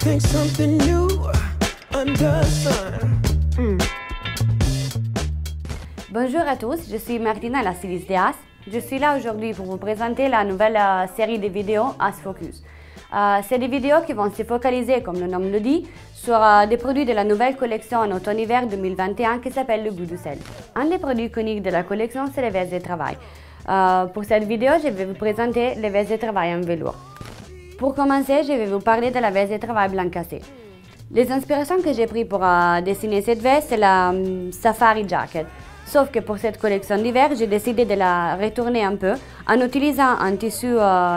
think something new under the sun. Bonjour à tous, je suis Martina la styliste d'As. Je suis là aujourd'hui pour vous présenter la nouvelle série de vidéos As Focus. C'est des vidéos qui vont se focaliser, comme le nom le dit, sur des produits de la nouvelle collection en automne-hiver 2021 qui s'appelle le Goût du sel. Un des produits iconiques de la collection, c'est les vestes de travail. Pour cette vidéo, je vais vous présenter les vestes de travail en velours. Pour commencer, je vais vous parler de la veste de travail blanc cassé. Les inspirations que j'ai prises pour dessiner cette veste, c'est la Safari Jacket. Sauf que pour cette collection d'hiver, j'ai décidé de la retourner un peu en utilisant un tissu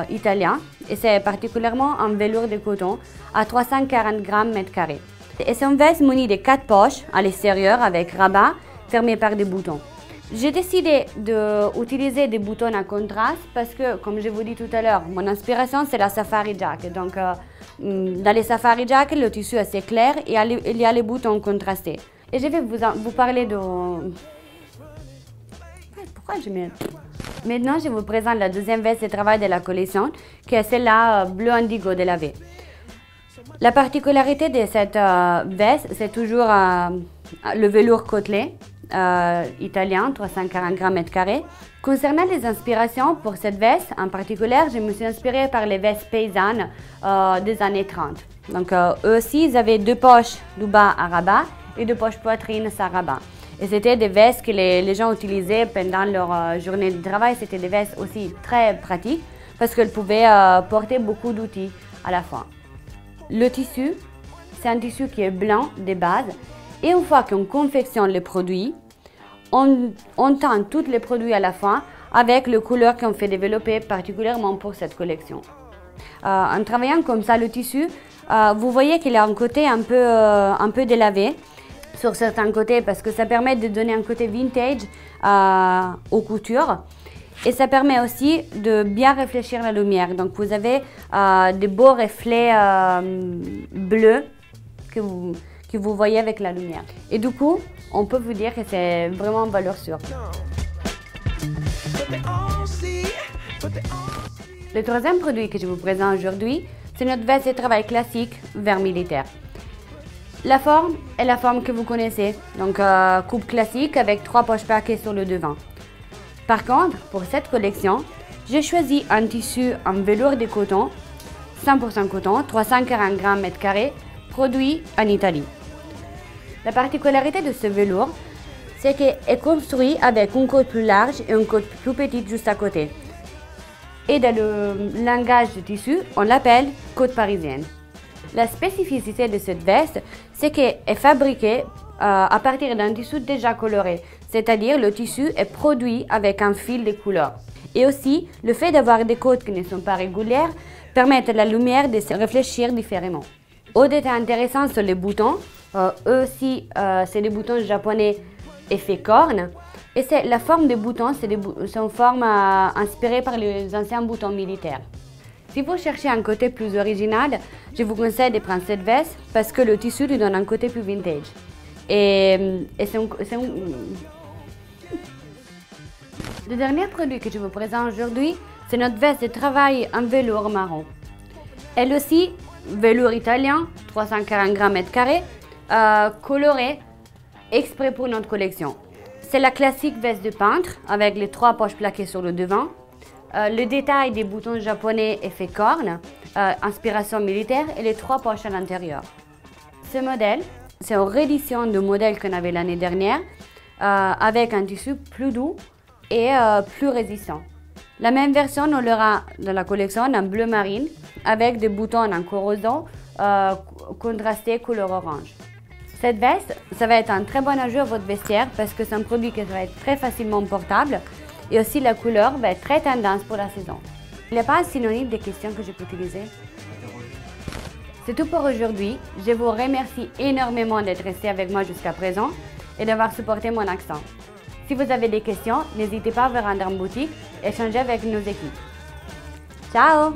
italien, et c'est particulièrement un velours de coton à 340 grammes mètre carré. Et c'est une veste munie de 4 poches à l'extérieur avec rabat fermé par des boutons. J'ai décidé d'utiliser des boutons à contraste parce que, comme je vous dis tout à l'heure, mon inspiration c'est la Safari Jacket. Donc, dans les Safari Jacket, le tissu est assez clair et il y a les boutons contrastés. Et je vais vous parler de... Pourquoi je mets... Maintenant, je vous présente la deuxième veste de travail de la collection, qui est celle-là bleu indigo de la V. La particularité de cette veste, c'est toujours le velours côtelé italien, 340 grammes mètre carré. Concernant les inspirations pour cette veste en particulier, je me suis inspirée par les vestes paysannes des années 30. Donc, eux aussi, ils avaient 2 poches du bas à rabat et 2 poches poitrine sans rabat. Et c'était des vestes que les gens utilisaient pendant leur journée de travail. C'était des vestes aussi très pratiques parce qu'elles pouvaient porter beaucoup d'outils à la fois. Le tissu, c'est un tissu qui est blanc de base. Et une fois qu'on confectionne les produits, on teint tous les produits à la fois avec les couleurs qu'on fait développer particulièrement pour cette collection. En travaillant comme ça le tissu, vous voyez qu'il a un côté un peu délavé sur certains côtés parce que ça permet de donner un côté vintage aux coutures et ça permet aussi de bien réfléchir la lumière. Donc vous avez des beaux reflets bleus que vous voyez avec la lumière. Et du coup, on peut vous dire que c'est vraiment une valeur sûre. Le troisième produit que je vous présente aujourd'hui, c'est notre veste de travail classique vert militaire. La forme est la forme que vous connaissez, donc coupe classique avec 3 poches plaquées sur le devant. Par contre, pour cette collection, j'ai choisi un tissu en velours de coton, 100% coton, 340 grammes mètre carré, produit en Italie. La particularité de ce velours, c'est qu'il est construit avec une côte plus large et une côte plus petite juste à côté. Et dans le langage du tissu, on l'appelle côte parisienne. La spécificité de cette veste, c'est qu'elle est fabriquée à partir d'un tissu déjà coloré, c'est-à-dire le tissu est produit avec un fil de couleur. Et aussi, le fait d'avoir des côtes qui ne sont pas régulières permet à la lumière de se réfléchir différemment. Autre détail intéressant sur les boutons, eux aussi, c'est des boutons japonais effet corne. Et la forme des boutons, c'est une forme inspirée par les anciens boutons militaires. Si vous cherchez un côté plus original, je vous conseille de prendre cette veste parce que le tissu lui donne un côté plus vintage. Le dernier produit que je vous présente aujourd'hui, c'est notre veste de travail en velours marron. Elle aussi, velours italien, 340 grammes mètre carré, colorée, exprès pour notre collection. C'est la classique veste de peintre avec les 3 poches plaquées sur le devant. Le détail des boutons japonais effet corne, inspiration militaire et les 3 poches à l'intérieur. Ce modèle, c'est une réédition du modèle qu'on avait l'année dernière avec un tissu plus doux et plus résistant. La même version, on l'aura dans la collection en bleu marine avec des boutons en corrosion contrastés couleur orange. Cette veste, ça va être un très bon ajout à votre vestiaire parce que c'est un produit qui va être très facilement portable. Et aussi la couleur va être très tendance pour la saison. Il n'y a pas un synonyme des questions que je peux utiliser? C'est tout pour aujourd'hui. Je vous remercie énormément d'être resté avec moi jusqu'à présent et d'avoir supporté mon accent. Si vous avez des questions, n'hésitez pas à vous rendre en boutique et échanger avec nos équipes. Ciao!